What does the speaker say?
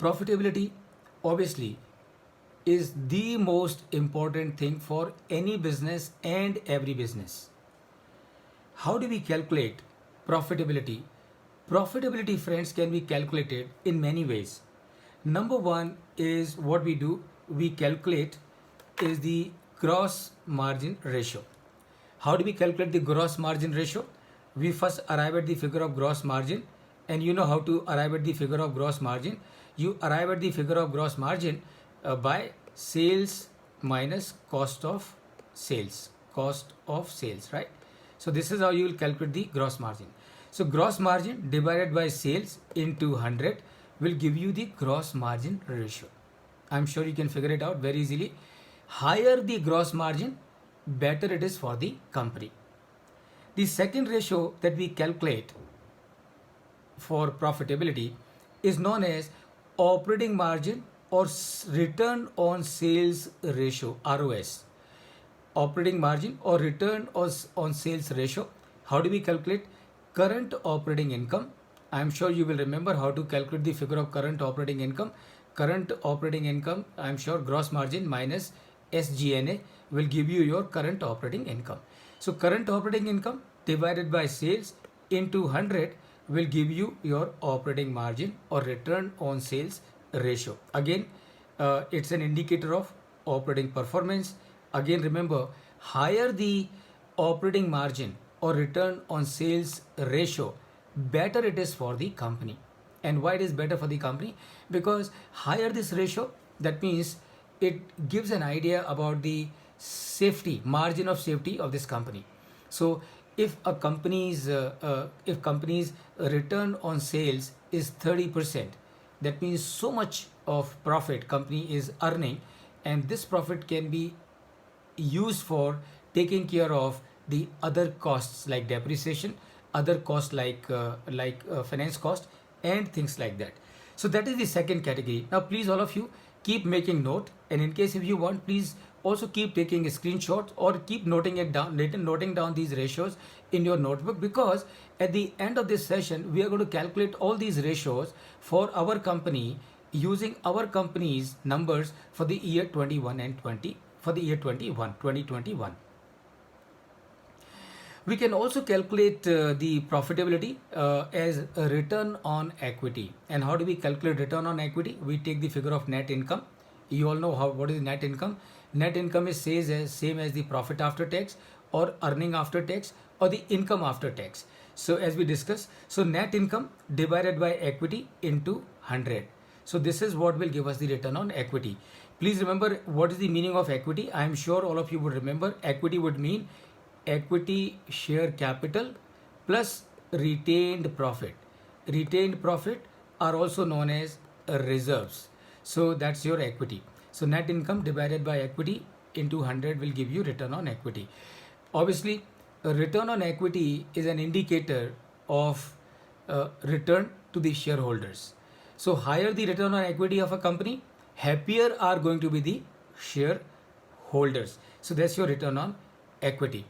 Profitability obviously is the most important thing for any business and every business. How do we calculate profitability? Profitability, friends, can be calculated in many ways. Number one is what we do, we calculate is the gross margin ratio. How do we calculate the gross margin ratio? We first arrive at the figure of gross margin, and you know how to arrive at the figure of gross margin. You arrive at the figure of gross margin by sales minus cost of sales. Cost of sales, right? So this is how you will calculate the gross margin. So gross margin divided by sales into 100 will give you the gross margin ratio. I'm sure you can figure it out very easily. Higher the gross margin, better it is for the company. The second ratio that we calculate for profitability is known as operating margin or return on sales ratio, ROS. Operating margin or return on sales ratio. How do we calculate? Current operating income. I am sure you will remember how to calculate the figure of current operating income. Current operating income, I am sure gross margin minus SG&A will give you your current operating income. So current operating income divided by sales into 100 will give you your operating margin or return on sales ratio. Again, it's an indicator of operating performance. Again, remember, higher the operating margin or return on sales ratio, better it is for the company. And why it is better for the company? Because higher this ratio, that means it gives an idea about the safety, margin of safety of this company. So if a company's return on sales is 30%, that means so much of profit company is earning, and this profit can be used for taking care of the other costs like depreciation, other costs like finance cost and things like that. So that is the second category. Now please all of you keep making note, and in case if you want, please also keep taking a screenshot or keep noting it down, noting down these ratios in your notebook, because at the end of this session we are going to calculate all these ratios for our company using our company's numbers for the year 21 and 20 for the year 2021. We can also calculate the profitability as a return on equity. And how do we calculate return on equity? We take the figure of net income. You all know what is net income. Net income is same as the profit after tax or earning after tax or the income after tax. So as we discussed, so net income divided by equity into 100. So this is what will give us the return on equity. Please remember what is the meaning of equity. I am sure all of you would remember. Equity would mean equity share capital plus retained profit. Retained profit are also known as reserves. So that's your equity. So net income divided by equity into 100 will give you return on equity. Obviously, a return on equity is an indicator of return to the shareholders. So higher the return on equity of a company, happier are going to be the shareholders. So that's your return on equity.